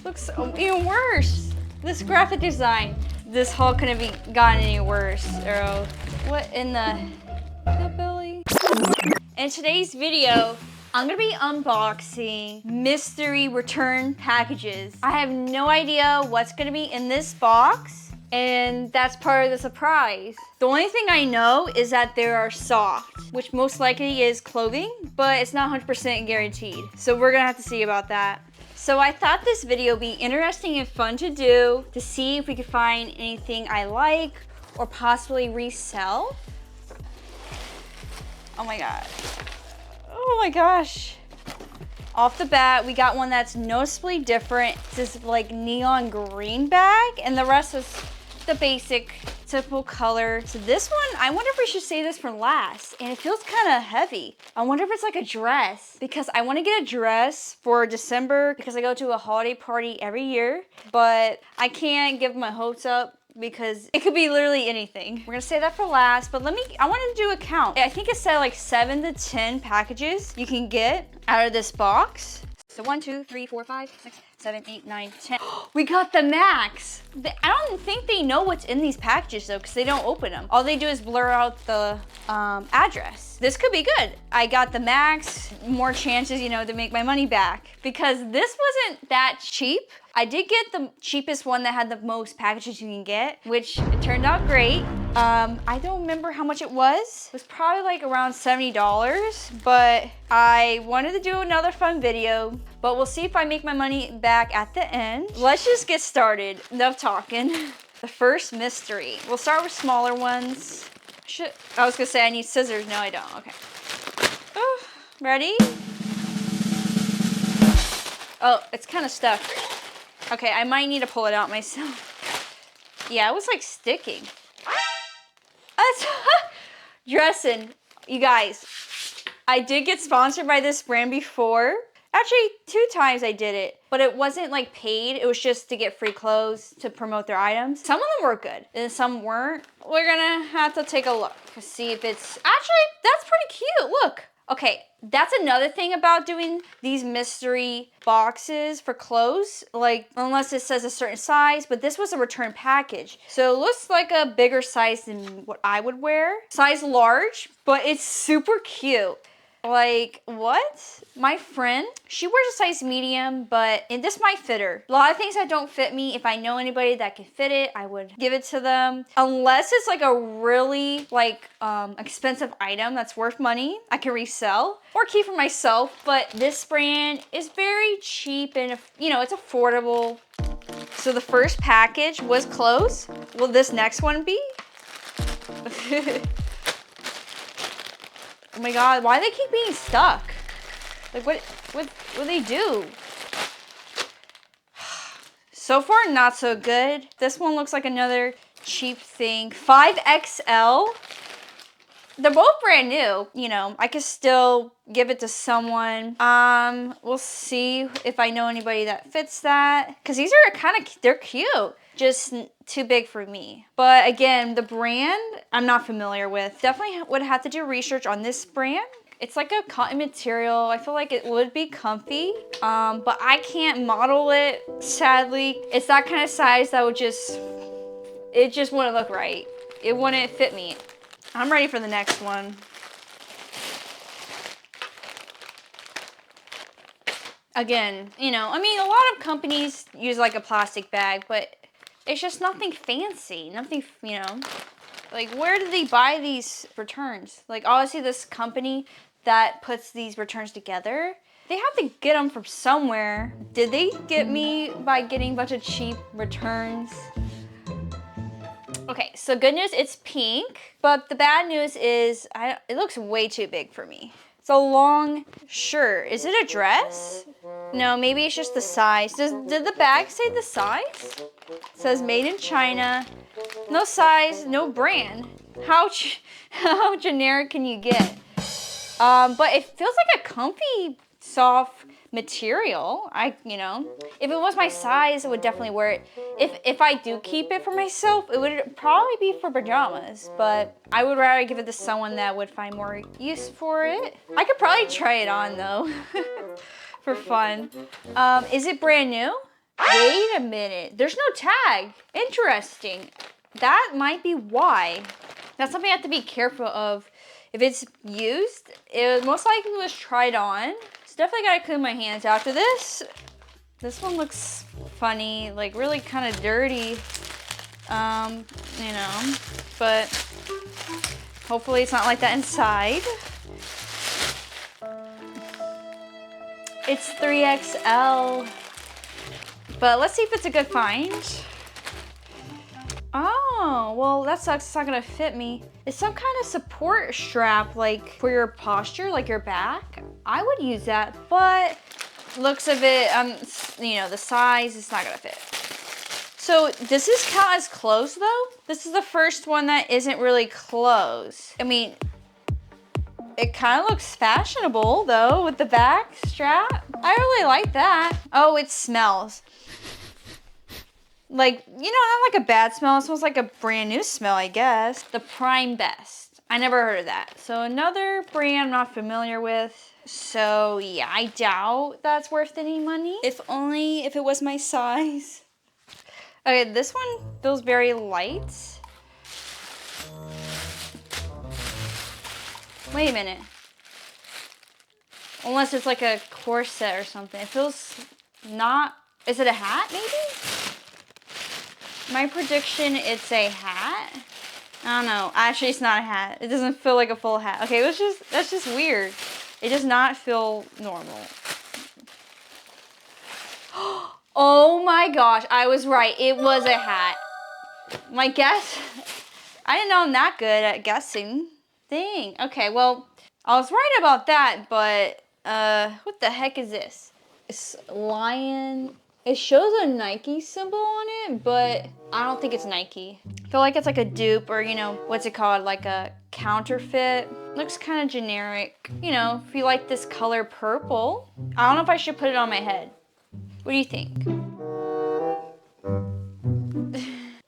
looks even worse. This graphic design. This haul couldn't be gotten any worse. Or what in the hillbilly? In today's video, I'm gonna be unboxing mystery return packages. I have no idea what's gonna be in this box, and that's part of the surprise. The only thing I know is that they are soft, which most likely is clothing, but it's not 100% guaranteed. So we're gonna have to see about that. So I thought this video would be interesting and fun to do, to see if we could find anything I like or possibly resell. Oh my god. Oh my gosh. Off the bat, we got one that's noticeably different. It's this like neon green bag, and the rest is the basic typical color. So this one, I wonder if we should save this for last, and it feels kind of heavy. I wonder if it's like a dress, because I want to get a dress for December because I go to a holiday party every year, but I can't give my hopes up because it could be literally anything. We're gonna save that for last, but I want to do a count. I think it said like 7 to 10 packages you can get out of this box. So 1, 2, 3, 4, 5, 6, 7, 8, 9, 10. We got the max. I don't think they know what's in these packages though, because they don't open them. All they do is blur out the address. This could be good. I got the max, more chances, to make my money back, because this wasn't that cheap. I did get the cheapest one that had the most packages you can get, which it turned out great. I don't remember how much it was. It was probably like around $70, but I wanted to do another fun video, but we'll see if I make my money back at the end. Let's just get started. Enough talking. The first mystery. We'll start with smaller ones. I was gonna say I need scissors. No, I don't. Okay. Oh, ready? Oh, it's kind of stuck. Okay, I might need to pull it out myself. Yeah, it was like sticking. That's dressing. You guys, I did get sponsored by this brand before. Actually, 2 times I did it, but it wasn't like paid. It was just to get free clothes to promote their items. Some of them were good and some weren't. We're gonna have to take a look to see if it's, actually, that's pretty cute. Look. Okay, that's another thing about doing these mystery boxes for clothes, like unless it says a certain size, but this was a return package. So it looks like a bigger size than what I would wear. Size large, but it's super cute. Like, what? My friend, she wears a size medium, and this might fit her. A lot of things that don't fit me, if I know anybody that can fit it, I would give it to them. Unless it's like a really expensive item that's worth money, I can resell or keep for myself. But this brand is very cheap and, it's affordable. So the first package was clothes. Will this next one be? Oh my god, why do they keep being stuck? Like, what do they do? So far, not so good. This one looks like another cheap thing. 5XL. They're both brand new. I could still give it to someone. We'll see if I know anybody that fits that. Because these are they're cute. Just too big for me. But again, the brand, I'm not familiar with. Definitely would have to do research on this brand. It's like a cotton material. I feel like it would be comfy, but I can't model it, sadly. It's that kind of size that it just wouldn't look right. It wouldn't fit me. I'm ready for the next one. Again, a lot of companies use like a plastic bag, but it's just nothing fancy, nothing, like where did they buy these returns? Like obviously this company that puts these returns together, they have to get them from somewhere. Did they get me by getting a bunch of cheap returns? Okay, so good news, it's pink, but the bad news is it looks way too big for me. It's a long shirt. Is it a dress? No, maybe it's just the size. Did the bag say the size? It says made in China. No size, no brand. How generic can you get? But it feels like a comfy, soft material. If it was my size, I would definitely wear it. If I do keep it for myself, it would probably be for pajamas, but I would rather give it to someone that would find more use for it. I could probably try it on though, for fun. Is it brand new? Wait a minute. There's no tag. Interesting. That might be why. That's something I have to be careful of. If it's used, it most likely was tried on. So definitely gotta clean my hands after this. This one looks funny, like really kind of dirty. You know, but hopefully it's not like that inside. It's 3XL. But let's see if it's a good find. Oh, well, that sucks. It's not gonna fit me. It's some kind of support strap, like for your posture, like your back. I would use that, but looks of it, you know, the size, it's not gonna fit. So does this count as closed though? This is the first one that isn't really closed. I mean, it kind of looks fashionable though with the back strap. I really like that. Oh, it smells. Like, you know, not like a bad smell. It smells like a brand new smell, I guess. The Prime Best. I never heard of that. So another brand I'm not familiar with. So yeah, I doubt that's worth any money. If only if it was my size. Okay, this one feels very light. Wait a minute. Unless it's like a corset or something. It feels not, is it a hat maybe? My prediction, it's a hat. I don't know. Actually, it's not a hat. It doesn't feel like a full hat. Okay, that's just weird. It does not feel normal. Oh my gosh, I was right. It was a hat. My guess, I didn't know I'm that good at guessing. Dang. Okay, well, I was right about that, but what the heck is this? It's lion. It shows a Nike symbol on it, but I don't think it's Nike. I feel like it's like a dupe or, you know, what's it called? Like a counterfeit. Looks kind of generic. You know, if you like this color purple. I don't know if I should put it on my head. What do you think?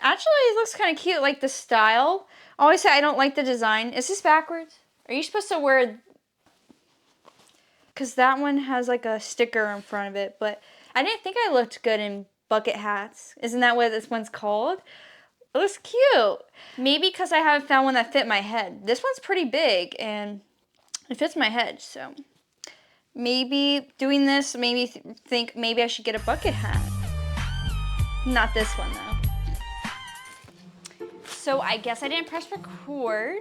Actually, it looks kind of cute, like the style. I always say I don't like the design. Is this backwards? Are you supposed to wear... Because that one has like a sticker in front of it, but I didn't think I looked good in bucket hats. Isn't that what this one's called? It looks cute. Maybe because I haven't found one that fit my head. This one's pretty big and it fits my head, so... Maybe doing this made me think maybe I should get a bucket hat. Not this one though. So I guess I didn't press record.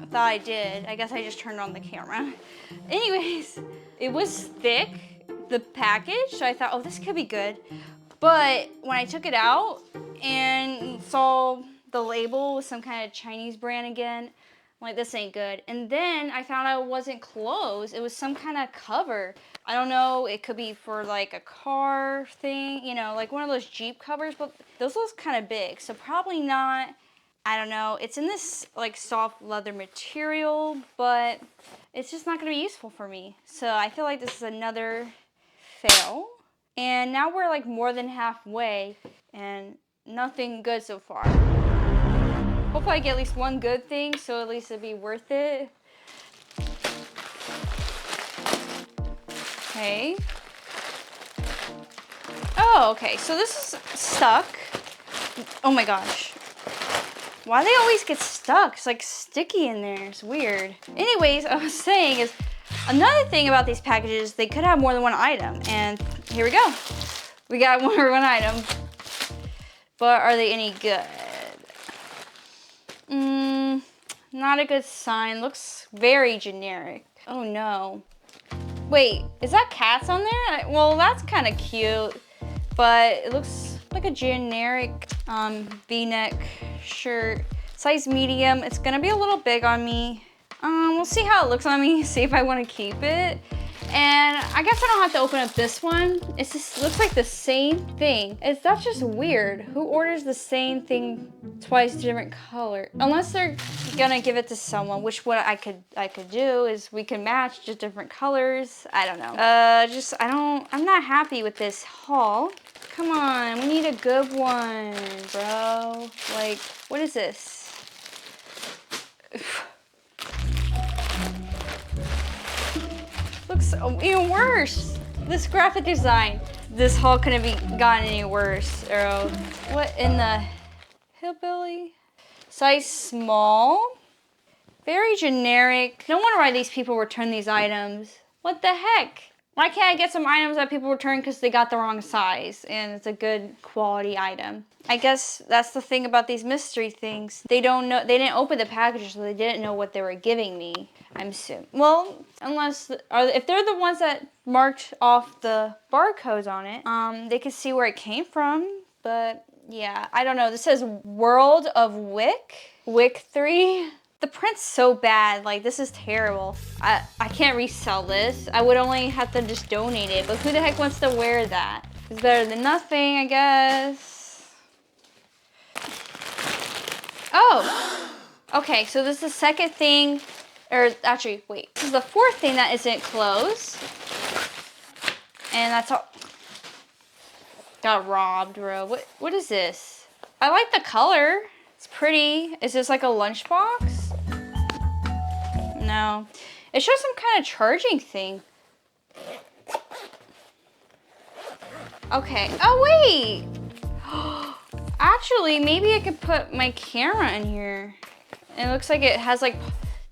I thought I did. I guess I just turned on the camera. Anyways, it was thick, the package, so I thought, oh, this could be good. But when I took it out and saw the label with some kind of Chinese brand again, I'm like, this ain't good. And then I found out it wasn't closed. It was some kind of cover. I don't know, it could be for like a car thing, you know, like one of those Jeep covers, but those look kind of big, so probably not. I don't know. It's in this like soft leather material, but it's just not going to be useful for me. So I feel like this is another fail. And now we're like more than halfway and nothing good so far. Hopefully I get at least one good thing, so at least it'd be worth it. Okay. Oh, okay. So this is stuck. Oh my gosh. Why do they always get stuck? It's like sticky in there. It's weird. Anyways, I was saying is another thing about these packages, they could have more than one item. And here we go. We got more than one item. But are they any good? Not a good sign. Looks very generic. Oh no. Wait, is that cats on there? Well, that's kind of cute. But it looks like a generic V-neck shirt. Size medium. It's gonna be a little big on me. We'll see how it looks on me, see if I want to keep it. And I guess I don't have to open up this one. It just looks like the same thing. That's just weird. Who orders the same thing twice, different color? Unless they're gonna give it to someone, which what I could do is we can match just different colors. I don't know. I'm not happy with this haul. Come on, we need a good one, bro. Like, what is this? Looks even worse. This graphic design. This haul couldn't be gotten any worse. Or what in the hillbilly? Size small. Very generic. No wonder why these people return these items. What the heck? Why can't I get some items that people return because they got the wrong size and it's a good quality item? I guess that's the thing about these mystery things. They don't know, they didn't open the package, so they didn't know what they were giving me, I'm assuming. Well, unless, if they're the ones that marked off the barcodes on it, they could see where it came from, but yeah, I don't know. This says World of Wick 3. The print's so bad, like this is terrible. I can't resell this. I would only have to just donate it, but who the heck wants to wear that? It's better than nothing, I guess. Oh, okay, so this is the second thing, or actually, wait. This is the fourth thing that isn't closed. And that's all. Got robbed, bro. What is this? I like the color. It's pretty. Is this like a lunchbox? No. It shows some kind of charging thing. Okay. Oh, wait. Actually, maybe I could put my camera in here. It looks like it has like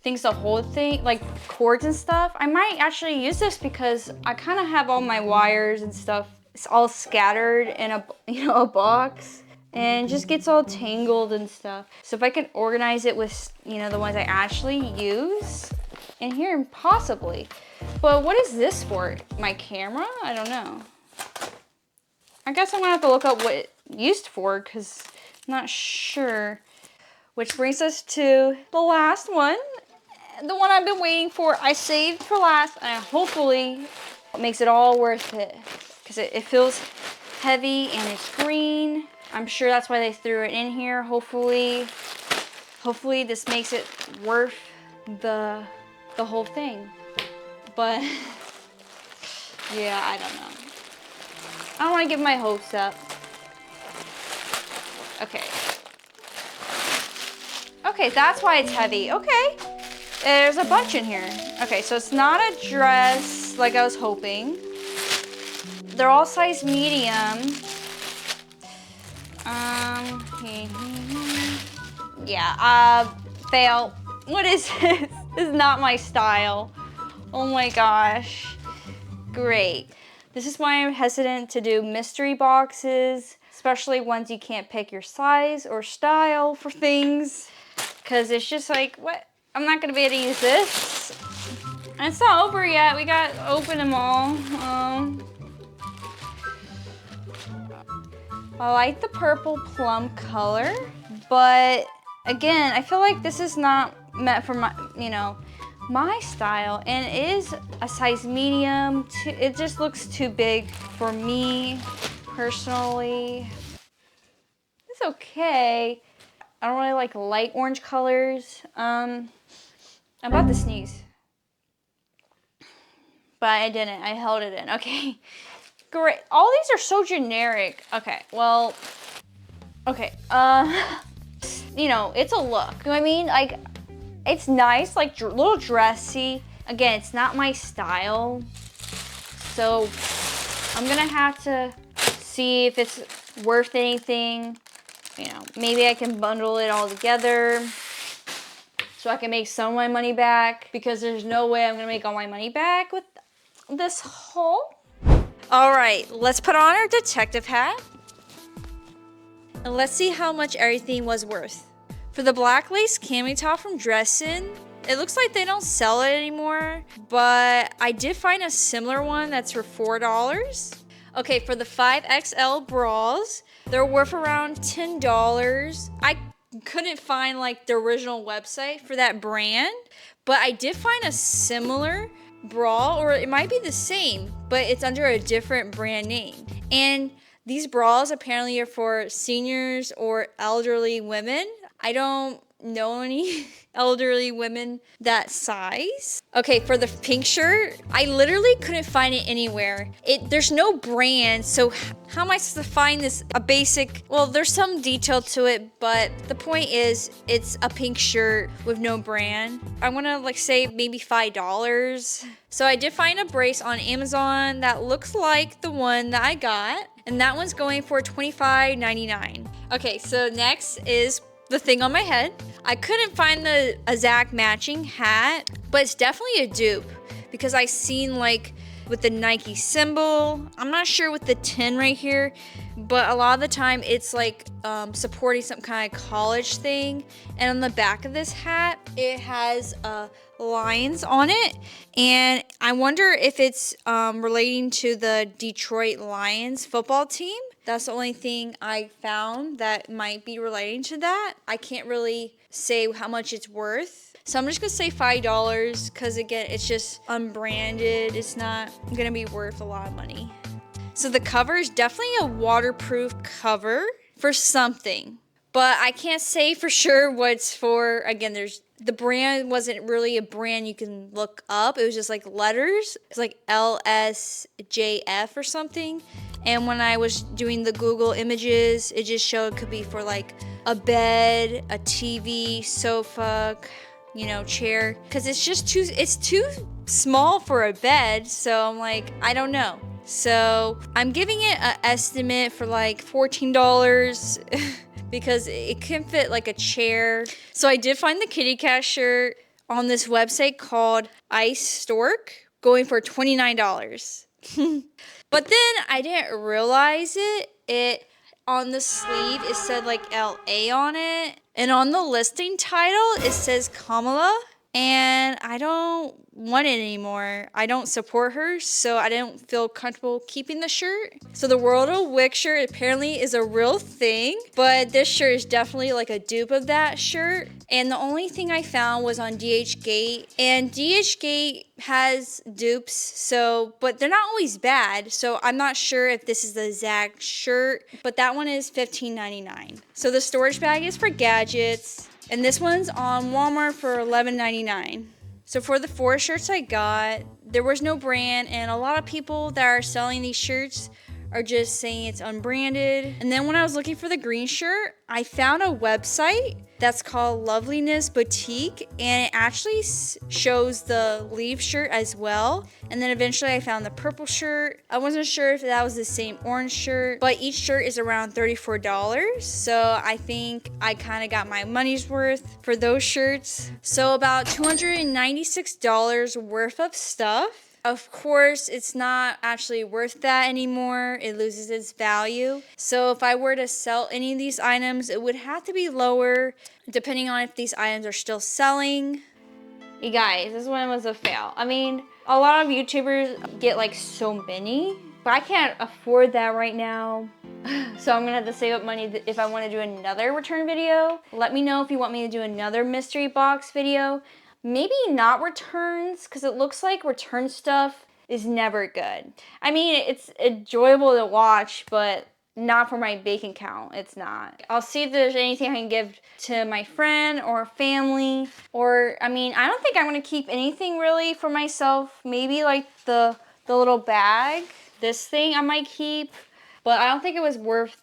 things to hold like cords and stuff. I might actually use this because I kind of have all my wires and stuff. It's all scattered in a box. And it just gets all tangled and stuff. So if I can organize it with, the ones I actually use in here, possibly. But what is this for? My camera? I don't know. I guess I'm gonna have to look up what it's used for because I'm not sure. Which brings us to the last one. The one I've been waiting for. I saved for last, and hopefully it makes it all worth it. Because it feels heavy and it's green. I'm sure that's why they threw it in here. Hopefully this makes it worth the whole thing. But yeah, I don't know. I don't want to give my hopes up. Okay. Okay, that's why it's heavy. Okay. There's a bunch in here. Okay, so it's not a dress like I was hoping. They're all size medium. Yeah, fail. What is this? This is not my style. Oh my gosh. Great. This is why I'm hesitant to do mystery boxes, especially ones you can't pick your size or style for things. Because it's just like, what? I'm not going to be able to use this. And it's not over yet. We got to open them all. I like the purple plum color, but again, I feel like this is not meant for my, my style, and it is a size medium. It just looks too big for me, personally. It's okay. I don't really like light orange colors. I'm about to sneeze, but I didn't. I held it in. Okay. Great. All these are so generic. Okay, well, okay. It's a look. You know what I mean? Like, it's nice, like a little dressy. Again, it's not my style. So I'm gonna have to see if it's worth anything. Maybe I can bundle it all together so I can make some of my money back, because there's no way I'm gonna make all my money back with this haul. All right, let's put on our detective hat. And let's see how much everything was worth. For the black lace cami top from Dressin, it looks like they don't sell it anymore, but I did find a similar one that's for $4. Okay, for the 5XL bras, they're worth around $10. I couldn't find like the original website for that brand, but I did find a similar bra, or it might be the same, but it's under a different brand name. And these bras apparently are for seniors or elderly women. I don't know any elderly women that size. Okay, for the pink shirt, I literally couldn't find it anywhere. There's no brand, so how am I supposed to find this a basic? Well, there's some detail to it, but the point is it's a pink shirt with no brand. I want to like save maybe $5. So I did find a brace on Amazon that looks like the one that I got, and that one's going for $25.99. Okay, so next is the thing on my head. I couldn't find the exact matching hat, but it's definitely a dupe because I seen like with the Nike symbol. I'm not sure with the 10 right here, but a lot of the time it's like supporting some kind of college thing. And on the back of this hat, it has lions on it, and I wonder if it's relating to the Detroit Lions football team. That's the only thing I found that might be relating to that. I can't really say how much it's worth, so I'm just gonna say $5 because again, it's just unbranded. It's not gonna be worth a lot of money. So the cover is definitely a waterproof cover for something, but I can't say for sure what it's for. Again, the brand wasn't really a brand you can look up. It was just like letters. It's like LSJF or something. And when I was doing the Google images, it just showed it could be for like a bed, a TV, sofa, chair. Because it's too small for a bed. So I'm like, I don't know. So I'm giving it an estimate for like $14 because it can fit like a chair. So I did find the kitty cat shirt on this website called Ice Stork, going for $29. But then I didn't realize it on the sleeve it said like LA on it, and on the listing title it says Kamala, and I don't want it anymore. I don't support her, so I didn't feel comfortable keeping the shirt. So the World of Wick shirt apparently is a real thing, but this shirt is definitely like a dupe of that shirt. And the only thing I found was on DHgate, and DHgate has dupes, but they're not always bad, so I'm not sure if this is the exact shirt, but that one is $15.99. So the storage bag is for gadgets, and this one's on Walmart for $11.99. So for the 4 shirts I got, there was no brand, and a lot of people that are selling these shirts are just saying it's unbranded. And then when I was looking for the green shirt, I found a website that's called Loveliness Boutique, and it actually shows the leaf shirt as well. And then eventually I found the purple shirt. I wasn't sure if that was the same orange shirt, but each shirt is around $34. So I think I kind of got my money's worth for those shirts. So about $296 worth of stuff. Of course, it's not actually worth that anymore. It loses its value. So if I were to sell any of these items, it would have to be lower, depending on if these items are still selling. You guys, this one was a fail. I mean, a lot of YouTubers get like so many, but I can't afford that right now. So I'm gonna have to save up money if I want to do another return video. Let me know if you want me to do another mystery box video. Maybe not returns, because it looks like return stuff is never good. I mean, it's enjoyable to watch, but not for my bank account. It's not. I'll see if there's anything I can give to my friend or family, or I mean, I don't think I'm gonna keep anything really for myself. Maybe like the little bag. This thing I might keep, but I don't think it was worth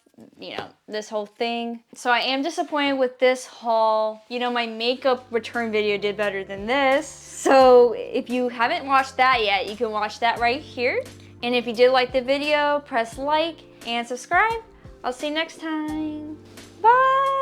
this whole thing. So I am disappointed with this haul. My makeup return video did better than this. So if you haven't watched that yet, you can watch that right here. And if you did like the video, press like and subscribe. I'll see you next time. Bye.